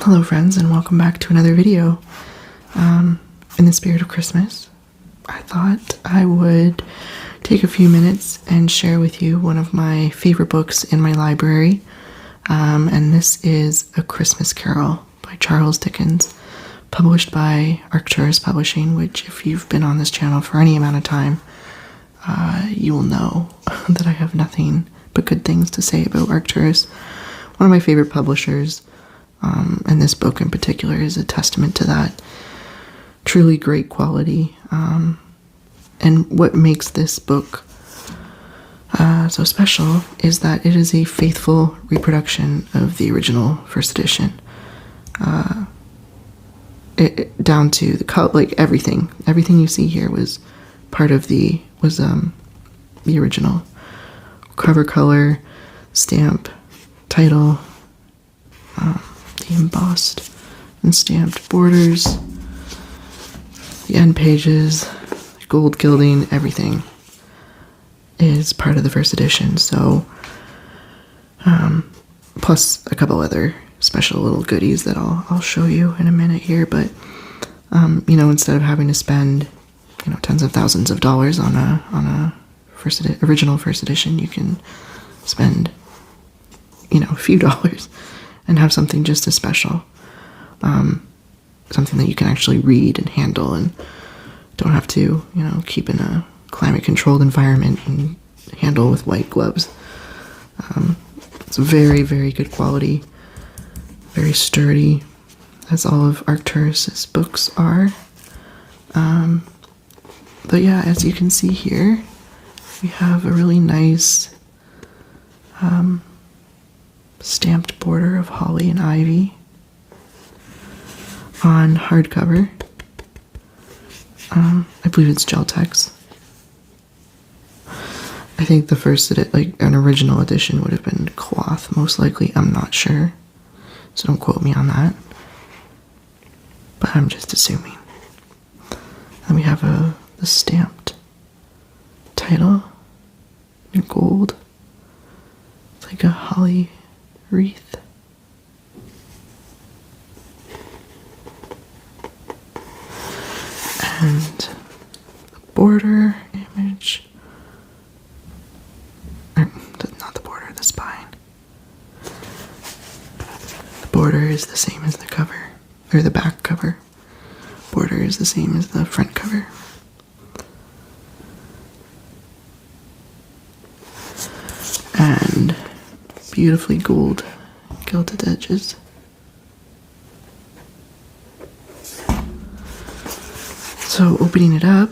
Hello friends, and welcome back to another video. In the spirit of Christmas, I thought I would take a few minutes and share with you one of my favorite books in my library, and this is A Christmas Carol by Charles Dickens, published by Arcturus Publishing, which if you've been on this channel for any amount of time, you will know that I have nothing but good things to say about Arcturus. One of my favorite publishers, and this book in particular is a testament to that. Truly great quality. And what makes this book so special is that it is a faithful reproduction of the original first edition. Down to the color, like everything you see here was part of the original. Cover color, stamp, title, the embossed and stamped borders, the end pages, gold gilding, everything is part of the first edition. So, plus a couple other special little goodies that I'll show you in a minute here. But instead of having to spend tens of thousands of dollars on a original first edition, you can spend a few dollars and have something just as special, something that you can actually read and handle and don't have to keep in a climate controlled environment and handle with white gloves. It's very, very good quality, very sturdy, as all of Arcturus's books are. But yeah, as you can see here, we have a really nice stamped border of holly and ivy on hardcover. I believe it's gel text. I think the first an original edition would have been cloth, most likely. I'm not sure, so don't quote me on that, but I'm just assuming. Then we have the stamped title in gold. It's like a holly wreath. And the border image, or not the border, the spine. The border is the same as the cover, or the back cover. Border is the same as the front cover. And beautifully gold gilded edges. So opening it up,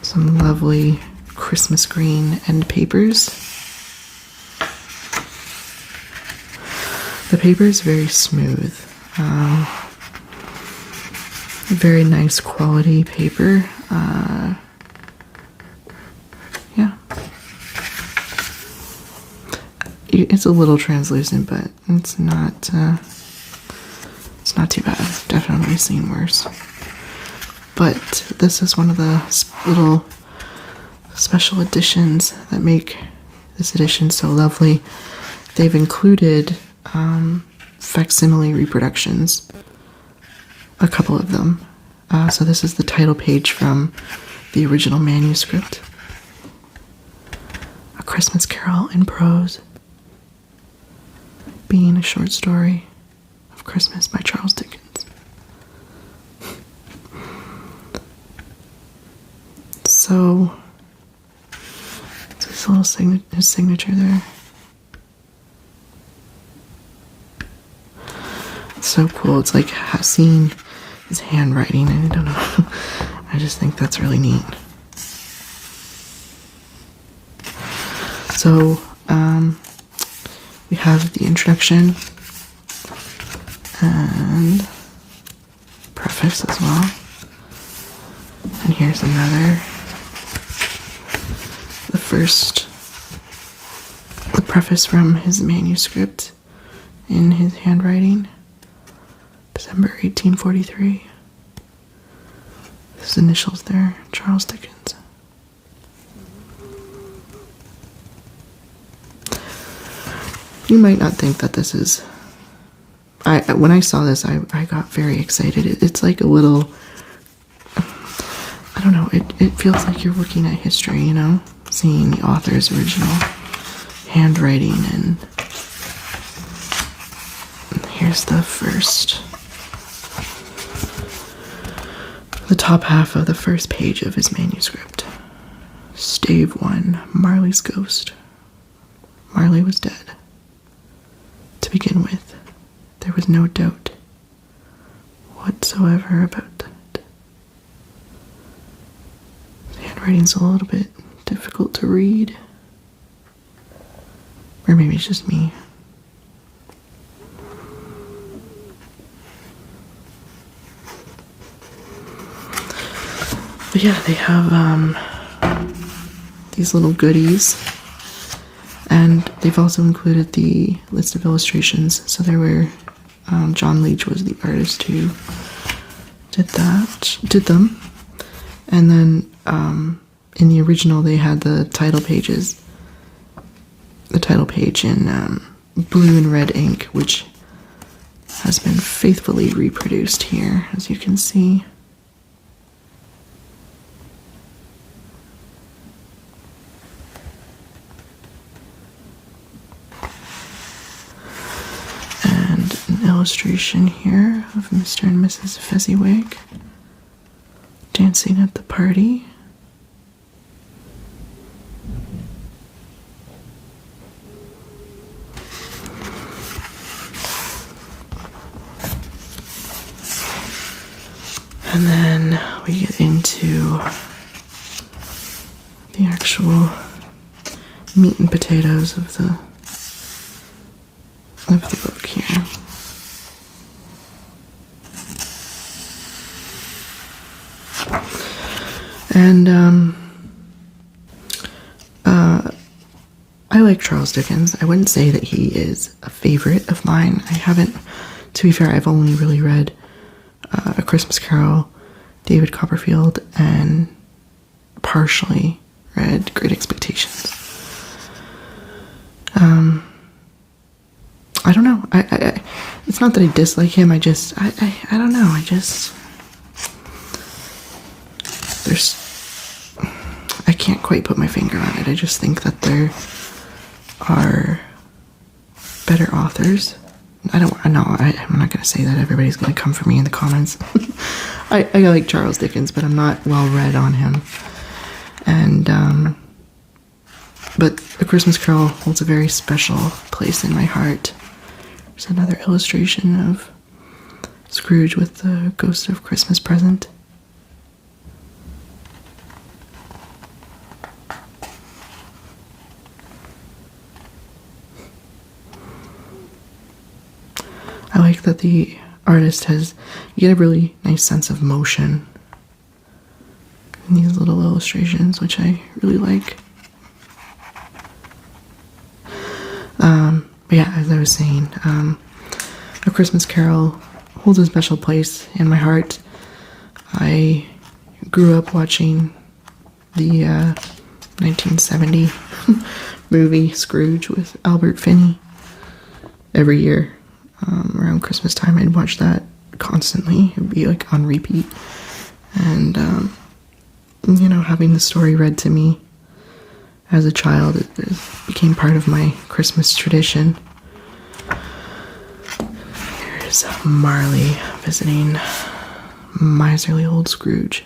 some lovely Christmas green end papers. The paper is very smooth, very nice quality paper. Yeah, it's a little translucent, but it's not too bad. I've definitely seen worse. But this is one of the little special editions that make this edition so lovely. They've included facsimile reproductions, a couple of them. So this is the title page from the original manuscript. A Christmas Carol in Prose, being a short story of Christmas by Charles Dickens. So, it's this little his signature there. It's so cool. It's like seeing his handwriting. I don't know. I just think that's really neat. So, we have the introduction and preface as well. And here's another. The preface from his manuscript in his handwriting, December 1843. His initials there, Charles Dickens. You might not think that this is when I saw this, I got very excited. It's like a little, I don't know, it feels like you're looking at history, you know, seeing the author's original handwriting. And here's the top half of the first page of his manuscript. Stave 1, Marley's Ghost. Marley was dead. To begin with, there was no doubt whatsoever about that. The handwriting's a little bit difficult to read. Or maybe it's just me. But yeah, they have these little goodies, and they've also included the list of illustrations. So there were John Leach was the artist who did them, and then in the original they had the title pages, the title page in blue and red ink, which has been faithfully reproduced here, as you can see. Illustration here of Mr. and Mrs. Fezziwig dancing at the party. And then we get into the actual meat and potatoes of the book here. And I like Charles Dickens. I wouldn't say that he is a favorite of mine. I haven't, to be fair, I've only really read A Christmas Carol, David Copperfield, and partially read Great Expectations. I don't know. I it's not that I dislike him. I don't know. I can't quite put my finger on it. I just think that there are better authors. I'm not going to say that. Everybody's going to come for me in the comments. I like Charles Dickens, but I'm not well read on him. And, but A Christmas Carol holds a very special place in my heart. There's another illustration of Scrooge with the ghost of Christmas present. I like that the artist you get a really nice sense of motion in these little illustrations, which I really like. But yeah, as I was saying, A Christmas Carol holds a special place in my heart. I grew up watching the 1970 movie Scrooge with Albert Finney. Every year around Christmas time, I'd watch that constantly. It would be like on repeat. And, having the story read to me as a child, it became part of my Christmas tradition. Here's Marley visiting miserly old Scrooge.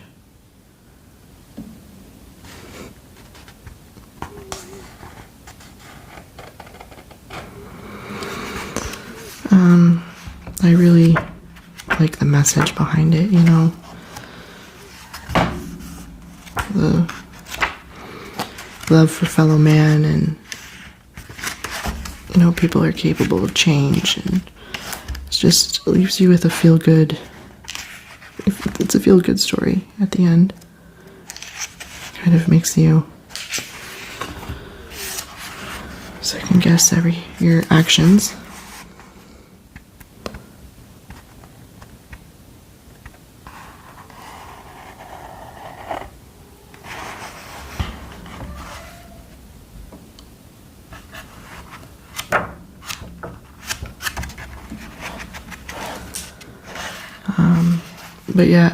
I really like the message behind it, the love for fellow man, and people are capable of change, and it just leaves you with a feel-good, it's a feel-good story at the end. Kind of makes you second guess your actions. But yeah,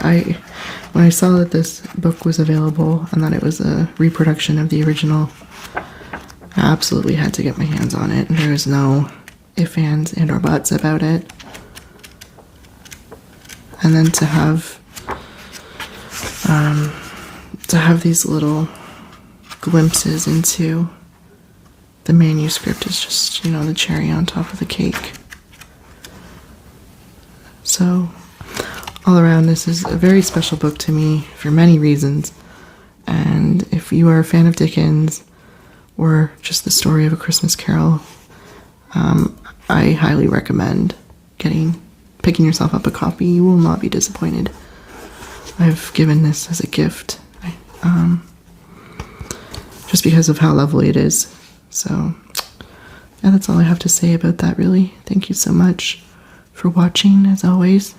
when I saw that this book was available and that it was a reproduction of the original, I absolutely had to get my hands on it. There was no ifs, ands, and or buts about it. And then to have these little glimpses into the manuscript is just, the cherry on top of the cake. So, all around, this is a very special book to me for many reasons. And if you are a fan of Dickens or just the story of A Christmas Carol, I highly recommend picking yourself up a copy. You will not be disappointed. I've given this as a gift, just because of how lovely it is. So, yeah, that's all I have to say about that, really. Thank you so much for watching, as always.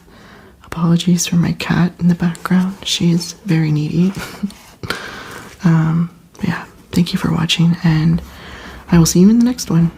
Apologies for my cat in the background. She is very needy. But yeah, thank you for watching, and I will see you in the next one.